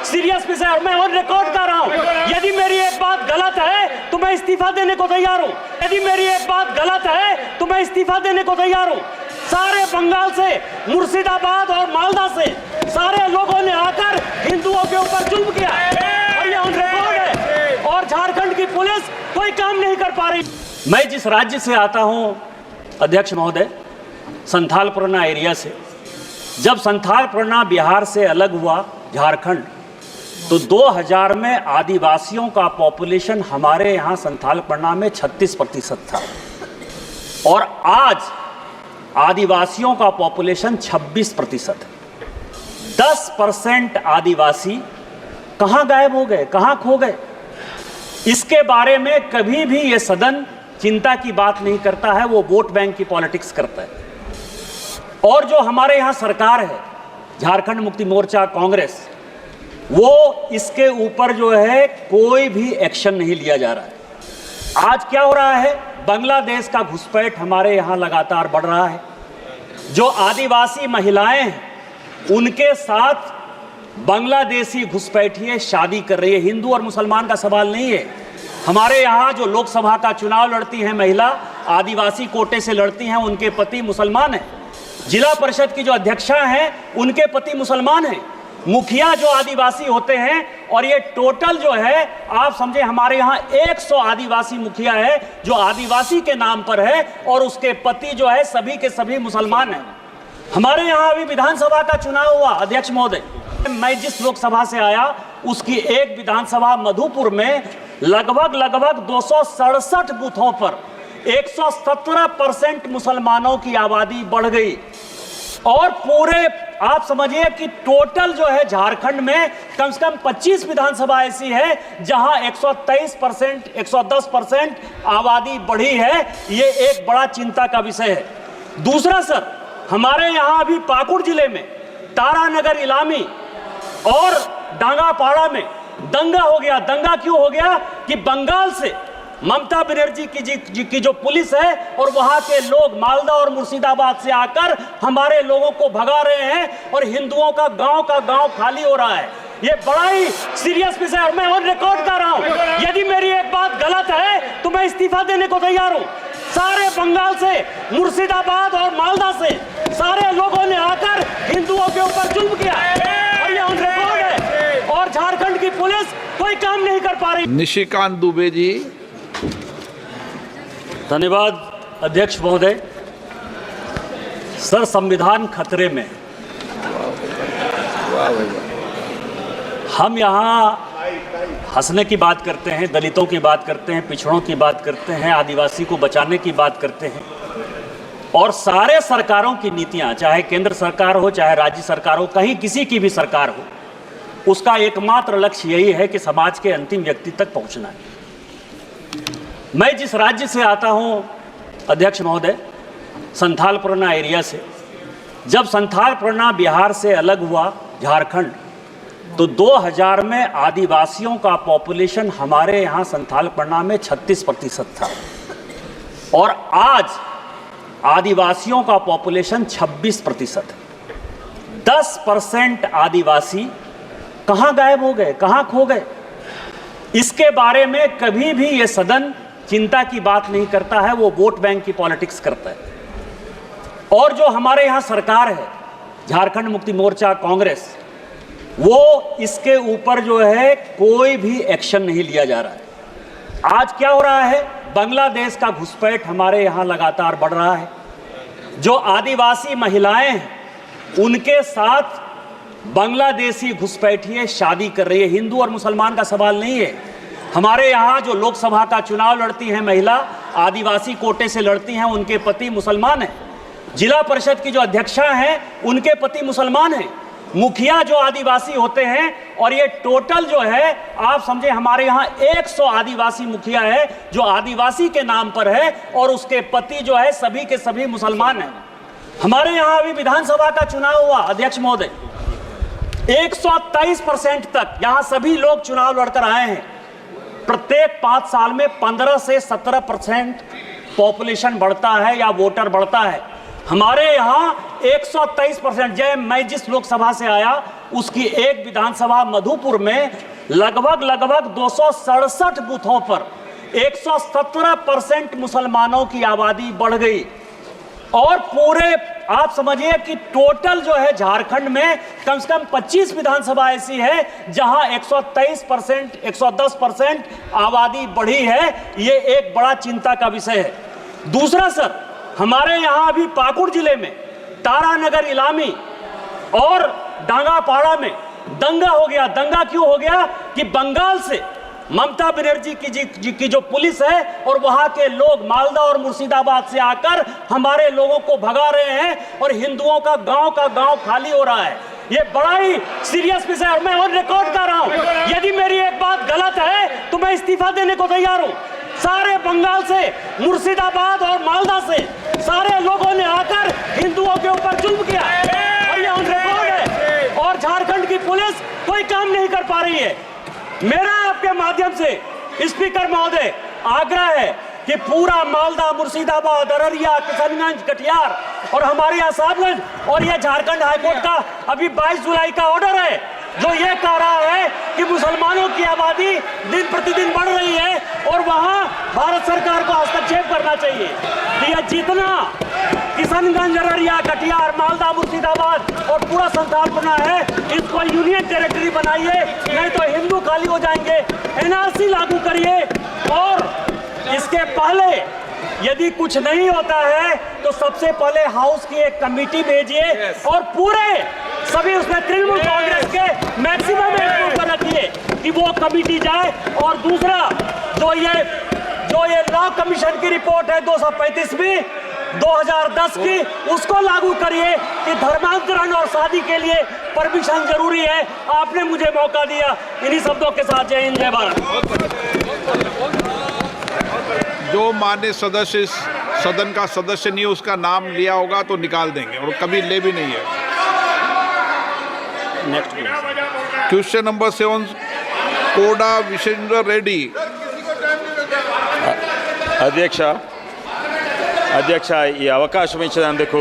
Serious विषय और मैं ऑन रिकॉर्ड कर रहा हूं। यदि मेरी एक बात गलत है तो मैं इस्तीफा देने को तैयार हूं। यदि मेरी एक बात गलत है तो मैं इस्तीफा देने को तैयार हूं। सारे बंगाल से, मुर्शिदाबाद और मालदा से सारे लोगों ने आकर हिंदुओं के ऊपर जुल्म किया और ये ऑन रिकॉर्ड है और झारखंड की पुलिस कोई काम नहीं कर पा रही। मैं जिस राज्य से आता हूं अध्यक्ष महोदय, संथाल परगना एरिया से, जब संथाल परगना बिहार से अलग हुआ झारखंड, तो 2000 में आदिवासियों का पॉपुलेशन हमारे यहाँ संथाल परगना में 36% था और आज आदिवासियों का पॉपुलेशन 26% है। 10% आदिवासी कहाँ गायब हो गए, कहाँ खो गए? इसके बारे में कभी भी ये सदन चिंता की बात नहीं करता है, वो वोट बैंक की पॉलिटिक्स करता है। और जो हमारे यहाँ सरकार है, झारखंड मुक्ति मोर्चा कांग्रेस, वो इसके ऊपर जो है कोई भी एक्शन नहीं लिया जा रहा है। आज क्या हो रहा है? बांग्लादेश का घुसपैठ हमारे यहाँ लगातार बढ़ रहा है। जो आदिवासी महिलाएं हैं उनके साथ बांग्लादेशी घुसपैठिए शादी कर रही है। हिंदू और मुसलमान का सवाल नहीं है। हमारे यहाँ जो लोकसभा का चुनाव लड़ती हैं महिला, आदिवासी कोटे से लड़ती हैं, उनके पति मुसलमान हैं। जिला परिषद की जो अध्यक्षा हैं उनके पति मुसलमान हैं। मुखिया जो आदिवासी होते हैं, और ये टोटल जो है आप समझे हमारे यहाँ 100 आदिवासी मुखिया है जो आदिवासी के नाम पर है और उसके पति जो है सभी के सभी मुसलमान हैं। हमारे यहाँ अभी विधानसभा का चुनाव हुआ अध्यक्ष महोदय, मैं जिस लोकसभा से आया उसकी एक विधानसभा मधुपुर में लगभग 267 बूथों पर 117% मुसलमानों की आबादी बढ़ गई। और पूरे आप समझिए कि टोटल जो है झारखंड में कम से कम 25 विधानसभा ऐसी है जहां 123%, 110% आबादी बढ़ी है। ये एक बड़ा चिंता का विषय है। दूसरा सर, हमारे यहां अभी पाकुड़ जिले में तारानगर इलामी और डांगापाड़ा में दंगा हो गया। दंगा क्यों हो गया कि बंगाल से ममता बनर्जी की जो पुलिस है और वहां के लोग मालदा और मुर्शिदाबाद से आकर हमारे लोगों को भगा रहे हैं और हिंदुओं का गांव खाली हो रहा है। ये बड़ा ही सीरियस विषय और मैं ऑन रिकॉर्ड कर रहा हूं। यदि मेरी एक बात गलत है तो मैं इस्तीफा देने को तैयार हूं। सारे बंगाल से, मुर्शिदाबाद और मालदा से सारे लोगों ने आकर हिंदुओं के ऊपर जुल्म किया और ये ऑन रिकॉर्ड है और झारखंड की पुलिस कोई काम नहीं कर पा रही। निशिकांत दुबे जी। धन्यवाद अध्यक्ष महोदय। सर, संविधान खतरे में। हम यहाँ हंसने की बात करते हैं, दलितों की बात करते हैं, पिछड़ों की बात करते हैं, आदिवासी को बचाने की बात करते हैं, और सारे सरकारों की नीतियाँ, चाहे केंद्र सरकार हो चाहे राज्य सरकार हो, कहीं किसी की भी सरकार हो, उसका एकमात्र लक्ष्य यही है कि समाज के अंतिम व्यक्ति तक पहुँचना है। मैं जिस राज्य से आता हूं अध्यक्ष महोदय, संथाल परगना एरिया से, जब संथाल परगना बिहार से अलग हुआ झारखंड, तो 2000 में आदिवासियों का पॉपुलेशन हमारे यहाँ संथाल परगना में 36% था और आज आदिवासियों का पॉपुलेशन 26% है। 10% आदिवासी कहाँ गायब हो गए, कहाँ खो गए? इसके बारे में कभी भी ये सदन चिंता की बात नहीं करता है, वो वोट बैंक की पॉलिटिक्स करता है। और जो हमारे यहाँ सरकार है, झारखंड मुक्ति मोर्चा कांग्रेस, वो इसके ऊपर जो है कोई भी एक्शन नहीं लिया जा रहा है। आज क्या हो रहा है? बांग्लादेश का घुसपैठ हमारे यहाँ लगातार बढ़ रहा है। जो आदिवासी महिलाएं हैं उनके साथ बांग्लादेशी घुसपैठिए शादी कर रही है। हिंदू और मुसलमान का सवाल नहीं है। हमारे यहाँ जो लोकसभा का चुनाव लड़ती हैं महिला, आदिवासी कोटे से लड़ती हैं, उनके पति मुसलमान हैं। जिला परिषद की जो अध्यक्षा हैं उनके पति मुसलमान हैं। मुखिया जो आदिवासी होते हैं, और ये टोटल जो है आप समझे हमारे यहाँ 100 आदिवासी मुखिया है जो आदिवासी के नाम पर है और उसके पति जो है सभी के सभी मुसलमान हैं। हमारे यहाँ अभी विधानसभा का चुनाव हुआ अध्यक्ष महोदय, 123% तक यहाँ सभी लोग चुनाव लड़कर आए हैं। प्रत्येक 5 साल में 15 से 17% पॉपुलेशन बढ़ता है या वोटर बढ़ता है। हमारे यहाँ 123%। जय, मैं जिस लोकसभा से आया उसकी एक विधानसभा मधुपुर में लगभग 267 बूथों पर 117% मुसलमानों की आबादी बढ़ गई। और पूरे आप समझिए कि टोटल जो है झारखंड में कम से कम 25 विधानसभा ऐसी है जहां 123%, 110% आबादी बढ़ी है। ये एक बड़ा चिंता का विषय है। दूसरा सर, हमारे यहां अभी पाकुड़ जिले में तारानगर इलामी और डांगापाड़ा में दंगा हो गया। दंगा क्यों हो गया कि बंगाल से ममता बनर्जी की जो पुलिस है और वहां के लोग मालदा और मुर्शिदाबाद से आकर हमारे लोगों को भगा रहे हैं और हिंदुओं का गांव खाली हो रहा है। ये बड़ा ही सीरियस विषय है और मैं ऑन रिकॉर्ड कर रहा हूं। यदि मेरी एक बात गलत है तो मैं इस्तीफा देने को तैयार हूं। सारे बंगाल से, मुर्शिदाबाद और मालदा से सारे लोगों ने आकर हिंदुओं के ऊपर जुल्म किया और ये ऑन रिकॉर्ड है और झारखंड की पुलिस कोई काम नहीं कर पा रही है। मेरा आपके माध्यम से स्पीकर महोदय आग्रह है कि पूरा मालदा, मुर्शिदाबाद, अररिया, किशनगंज, कटिहार और हमारे यहाँ साहबगंज और ये झारखंड हाईकोर्ट का अभी 22 जुलाई का ऑर्डर है जो ये कह रहा है कि मुसलमानों की आबादी दिन प्रतिदिन बढ़ रही है और वहाँ भारत सरकार को हस्तक्षेप करना चाहिए। कि यह जितना किशनगंज, अररिया, कटिहार, मालदा, मुर्शिदाबाद और पूरा संथाल बना है इसको यूनियन टेरिटरी बनाइए, नहीं तो हिंदू खाली हो जाएंगे। एनआरसी लागू करिए और इसके पहले यदि कुछ नहीं होता है तो सबसे पहले हाउस की एक कमेटी भेजिए और पूरे सभी उसमें तृणमूल कांग्रेस के मैक्सिमम पर रखिए कि वो कमेटी जाए। और दूसरा जो ये लॉ कमीशन की रिपोर्ट है 235वीं 2010 की, उसको लागू करिए कि धर्मांतरण और शादी के लिए परमिशन जरूरी है। आपने मुझे मौका दिया। इन्हीं शब्दों के साथ जय हिंद, जय भारत। जो मान्य सदस्य सदन का सदस्य नहीं उसका नाम लिया होगा तो निकाल देंगे और कभी ले भी नहीं है। नेक्स्ट क्वेश्चन नंबर 7 कोडा विशेंद्र रेड्डी। అధ్యక్ష ఈ అవకాశం ఇచ్చినందుకు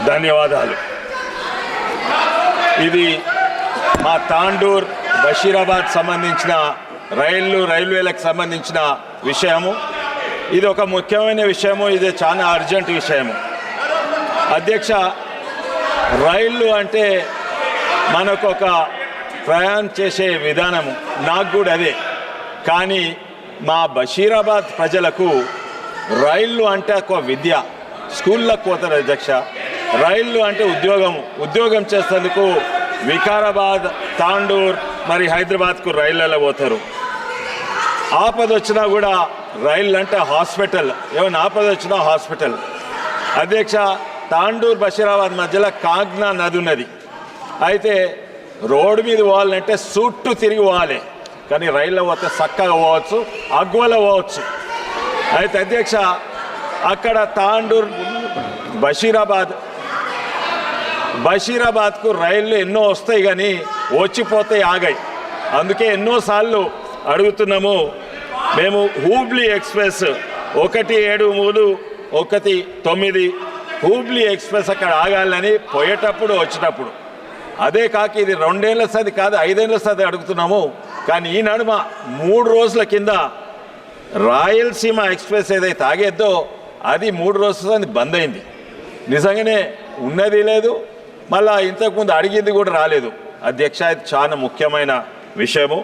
ధన్యవాదాలు. ఇది మా తాండూర్ బషీరాబాద్ సంబంధించిన రైల్వేలకు సంబంధించిన విషయము. ఇది ఒక ముఖ్యమైన విషయము. ఇది చాలా అర్జెంట్ విషయము. అధ్యక్ష, రైళ్ళు అంటే మనకు ఒక ప్రయాణం చేసే విధానము, నాకు కూడా అదే. కానీ మా బషీరాబాద్ ప్రజలకు రైళ్ళు అంటే ఒక విద్య, స్కూళ్ళకు పోతారు అధ్యక్ష. రైళ్ళు అంటే ఉద్యోగం చేసేందుకు వికారాబాద్, తాండూర్ మరి హైదరాబాద్కు రైళ్ళలో పోతారు. ఆపద వచ్చినా కూడా రైళ్ళు అంటే హాస్పిటల్, ఏమైనా ఆపద వచ్చినా హాస్పిటల్. అధ్యక్ష, తాండూర్ బషీరాబాద్ మధ్యలో కాగ్నా నది ఉన్నది. అయితే రోడ్డు మీద పోవాలంటే చుట్టూ తిరిగి పోవాలి, కానీ రైల్లో పోతే చక్కగా పోవచ్చు, అగ్వలో పోవచ్చు. అయితే అధ్యక్ష, అక్కడ తాండూర్ బషీరాబాద్కు రైళ్ళు ఎన్నో వస్తాయి కానీ వచ్చిపోతాయి, ఆగాయి. అందుకే ఎన్నోసార్లు అడుగుతున్నాము మేము హూబ్లీ ఎక్స్ప్రెస్ 173 19 హూబ్లీ ఎక్స్ప్రెస్ అక్కడ ఆగాలని పోయేటప్పుడు వచ్చేటప్పుడు. అదే కాక ఇది 2 ఏళ్ల సది కాదు 5 ఏళ్ల సది అడుగుతున్నాము. కానీ ఈ నడుమ 3 రోజుల కింద రాయలసీమ ఎక్స్ప్రెస్ ఏదైతే ఆగేద్దో అది 3 రోజుల బంద్ అయింది. నిజంగానే ఉన్నది లేదు, మళ్ళా ఇంతకుముందు అడిగింది కూడా రాలేదు. అధ్యక్ష, ఇది చాలా ముఖ్యమైన విషయము.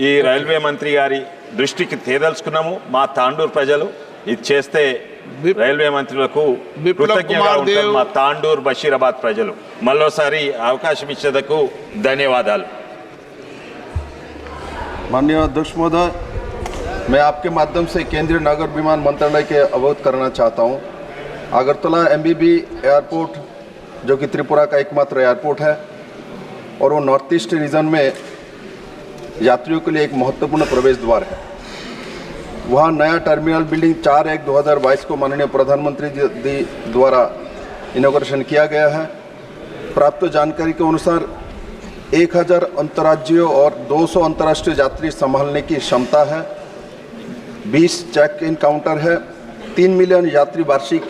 ఈ రైల్వే మంత్రి గారి దృష్టికి తేదలుచుకున్నాము. మా తాండూర్ ప్రజలు ఇది చేస్తే రైల్వే మంత్రులకు కృతజ్ఞతగా ఉంటారు. మా తాండూర్ బషీరాబాద్ ప్రజలు మళ్ళోసారి అవకాశం ఇచ్చేందుకు ధన్యవాదాలు. माननीय अध्यक्ष महोदय, मैं आपके माध्यम से केंद्रीय नागर विमान मंत्रालय के अवगत करना चाहता हूं। अगरतला MBB एयरपोर्ट जो कि त्रिपुरा का एकमात्र एयरपोर्ट है और वो नॉर्थ ईस्ट रीजन में यात्रियों के लिए एक महत्वपूर्ण प्रवेश द्वार है। वहाँ नया टर्मिनल बिल्डिंग 4/1/2022 को माननीय प्रधानमंत्री जी द्वारा इनॉग्रेशन किया गया है। प्राप्त जानकारी के अनुसार 1000 अंतर्राज्यीय और 200 अंतर्राष्ट्रीय यात्री संभालने की क्षमता है। 20 चेक इन काउंटर है। 3 मिलियन यात्री वार्षिक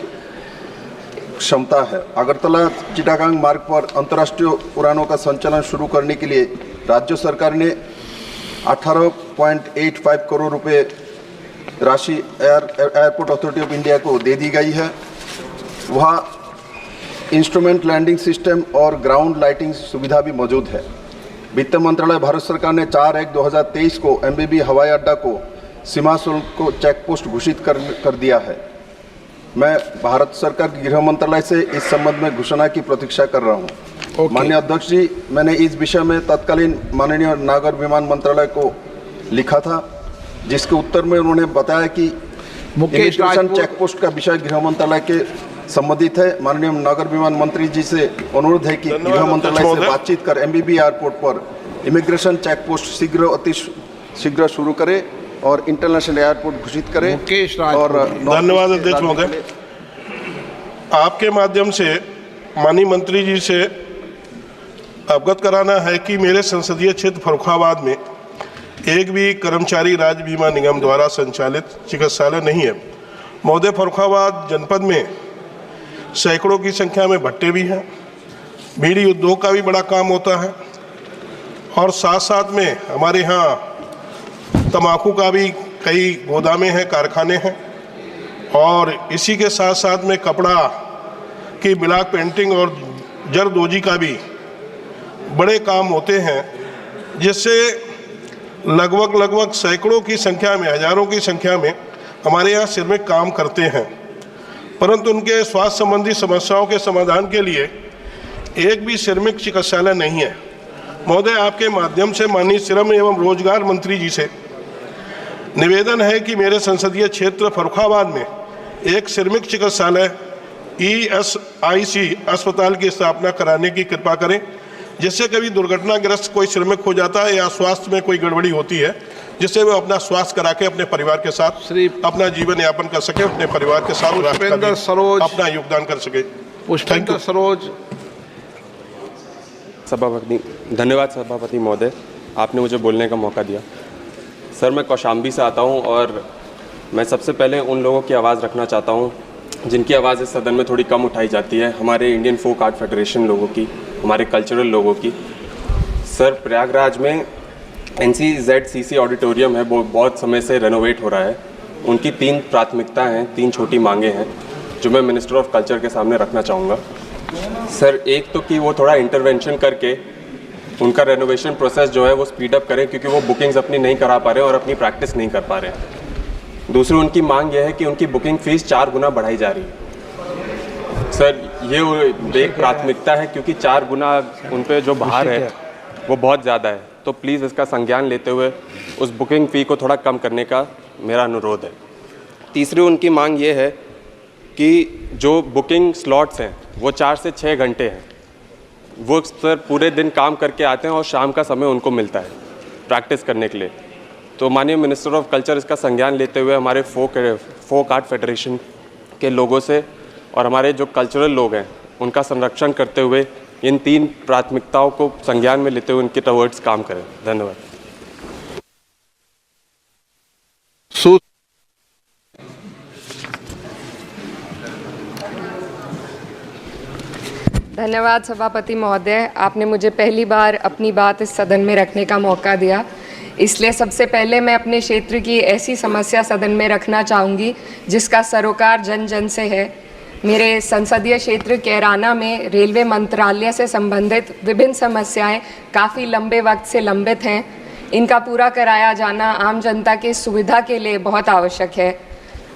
क्षमता है। अगरतला चिटागांग मार्ग पर अंतर्राष्ट्रीय उड़ानों का संचालन शुरू करने के लिए राज्य सरकार ने 18.85 करोड़ रुपए राशि एयरपोर्ट अथॉरिटी ऑफ इंडिया को दे दी गई है। वहाँ इंस्ट्रूमेंट लैंडिंग सिस्टम और ग्राउंड लाइटिंग सुविधा भी मौजूद है। वित्त मंत्रालय भारत सरकार ने 4/1/2023 को एमबीबी हवाई अड्डा को सीमा शुल्क को चेक पोस्ट घोषित कर दिया है। मैं भारत सरकार के गृह मंत्रालय से इस संबंध में घोषणा की प्रतीक्षा कर रहा हूँ। माननीय अध्यक्ष जी, मैंने इस विषय में तत्कालीन माननीय नागर विमान मंत्रालय को लिखा था, जिसके उत्तर में उन्होंने बताया कि इमिग्रेशन चेक पोस्ट का विषय गृह मंत्रालय के संबंधित है। माननीय नागर विमान मंत्री जी से अनुरोध है कि गृह मंत्रालय से बातचीत कर एमबीबी एयरपोर्ट पर इमिग्रेशन चेक पोस्ट अति शीघ्र शुरू करे और इंटरनेशनल एयरपोर्ट घोषित करें। और धन्यवाद अध्यक्ष महोदय। आपके माध्यम से माननीय मंत्री जी से अवगत कराना है कि मेरे संसदीय क्षेत्र फर्रुखाबाद में एक भी कर्मचारी राज्य बीमा निगम द्वारा संचालित चिकित्सालय नहीं है। महोदय, फर्रुखाबाद जनपद में सैकड़ों की संख्या में भट्टे भी हैं, बीड़ी उद्योग का भी बड़ा काम होता है और साथ साथ में हमारे यहाँ तम्बाकू का भी कई गोदामें हैं, कारखाने हैं और इसी के साथ साथ में कपड़ा की ब्लॉक पेंटिंग और जरदोजी का भी बड़े काम होते हैं, जिससे लगभग सैकड़ों की संख्या में, हजारों की संख्या में हमारे यहाँ श्रमिक काम करते हैं, परंतु उनके स्वास्थ्य संबंधी समस्याओं के समाधान के लिए एक भी श्रमिक चिकित्सालय नहीं है। महोदय, आपके माध्यम से माननीय श्रम एवं रोजगार मंत्री जी से निवेदन है कि मेरे संसदीय क्षेत्र फर्रुखाबाद में एक श्रमिक चिकित्सालय ESIC अस्पताल की स्थापना कराने की कृपा करें, जिससे कभी दुर्घटनाग्रस्त कोई श्रमिक हो जाता है या स्वास्थ्य में कोई गड़बड़ी होती है, जिससे वो अपना स्वास्थ्य करा के अपने परिवार के साथ अपना जीवन यापन कर सके, अपने परिवार के साथ अपना योगदान कर सके। पुष्पेंद्र सरोज। सभापति, धन्यवाद सभापति महोदय, आपने मुझे बोलने का मौका दिया। सर, मैं कौशाम्बी से आता हूं और मैं सबसे पहले उन लोगों की आवाज़ रखना चाहता हूं जिनकी आवाज़ इस सदन में थोड़ी कम उठाई जाती है, हमारे इंडियन फोक आर्ट फेडरेशन लोगों की, हमारे कल्चरल लोगों की। सर, प्रयागराज में NCZCC ऑडिटोरियम है, वो बहुत समय से रेनोवेट हो रहा है। उनकी 3 प्राथमिकता हैं, 3 छोटी मांगे हैं जो मैं मिनिस्टर ऑफ कल्चर के सामने रखना चाहूँगा। सर, एक तो कि वो थोड़ा इंटरवेंशन करके उनका रेनोवेशन प्रोसेस जो है वो स्पीड अप करें, क्योंकि वो बुकिंग्स अपनी नहीं करा पा रहे हैं और अपनी प्रैक्टिस नहीं कर पा रहे हैं। दूसरी उनकी मांग यह है कि उनकी बुकिंग फ़ीस 4 गुना बढ़ाई जा रही है। सर, ये एक प्राथमिकता है क्योंकि 4 गुना उन पे जो भार है वो बहुत ज़्यादा है, तो प्लीज़ इसका संज्ञान लेते हुए उस बुकिंग फ़ी को थोड़ा कम करने का मेरा अनुरोध है। तीसरी उनकी मांग ये है कि जो बुकिंग स्लॉट्स हैं वो 4 से 6 घंटे हैं। वो सर पूरे दिन काम करके आते हैं और शाम का समय उनको मिलता है प्रैक्टिस करने के लिए। तो माननीय मिनिस्टर ऑफ कल्चर इसका संज्ञान लेते हुए हमारे फोक आर्ट फेडरेशन के लोगों से और हमारे जो कल्चरल लोग हैं उनका संरक्षण करते हुए इन 3 प्राथमिकताओं को संज्ञान में लेते हुए उनके टवर्ड्स काम करें। धन्यवाद। धन्यवाद सभापति महोदय, आपने मुझे पहली बार अपनी बात इस सदन में रखने का मौका दिया, इसलिए सबसे पहले मैं अपने क्षेत्र की ऐसी समस्या सदन में रखना चाहूँगी जिसका सरोकार जन जन से है। मेरे संसदीय क्षेत्र कैराना में रेलवे मंत्रालय से संबंधित विभिन्न समस्याएं काफ़ी लंबे वक्त से लंबित हैं। इनका पूरा कराया जाना आम जनता की सुविधा के लिए बहुत आवश्यक है।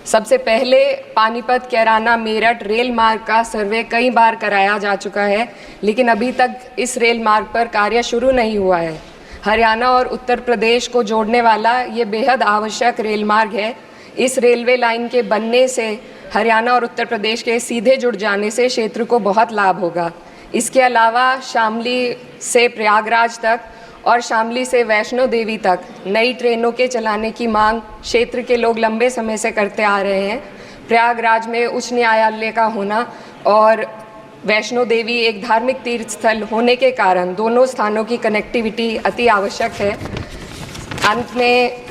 सबसे पहले पानीपत कैराना मेरठ रेल मार्ग का सर्वे कई बार कराया जा चुका है, लेकिन अभी तक इस रेल मार्ग पर कार्य शुरू नहीं हुआ है। हरियाणा और उत्तर प्रदेश को जोड़ने वाला ये बेहद आवश्यक रेल मार्ग है। इस रेलवे लाइन के बनने से हरियाणा और उत्तर प्रदेश के सीधे जुड़ जाने से क्षेत्र को बहुत लाभ होगा। इसके अलावा शामली से प्रयागराज तक और शामली से वैष्णो देवी तक नई ट्रेनों के चलाने की मांग क्षेत्र के लोग लंबे समय से करते आ रहे हैं। प्रयागराज में उच्च न्यायालय का होना और वैष्णो देवी एक धार्मिक तीर्थ स्थल होने के कारण दोनों स्थानों की कनेक्टिविटी अति आवश्यक है। अंत में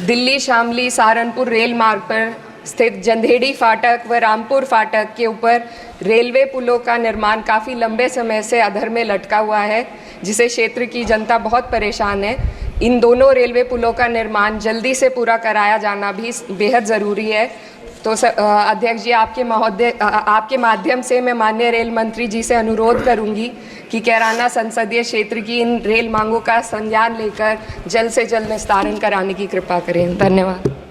दिल्ली शामली सहारनपुर रेल मार्ग पर स्थित जंधेड़ी फाटक व रामपुर फाटक के ऊपर रेलवे पुलों का निर्माण काफ़ी लंबे समय से अधर में लटका हुआ है, जिसे क्षेत्र की जनता बहुत परेशान है। इन दोनों रेलवे पुलों का निर्माण जल्दी से पूरा कराया जाना भी बेहद ज़रूरी है। तो अध्यक्ष जी, आपके माध्यम से मैं माननीय रेल मंत्री जी से अनुरोध करूंगी कि कैराना संसदीय क्षेत्र की इन रेल मांगों का संज्ञान लेकर जल्द से जल्द निस्तारण कराने की कृपा करें। धन्यवाद।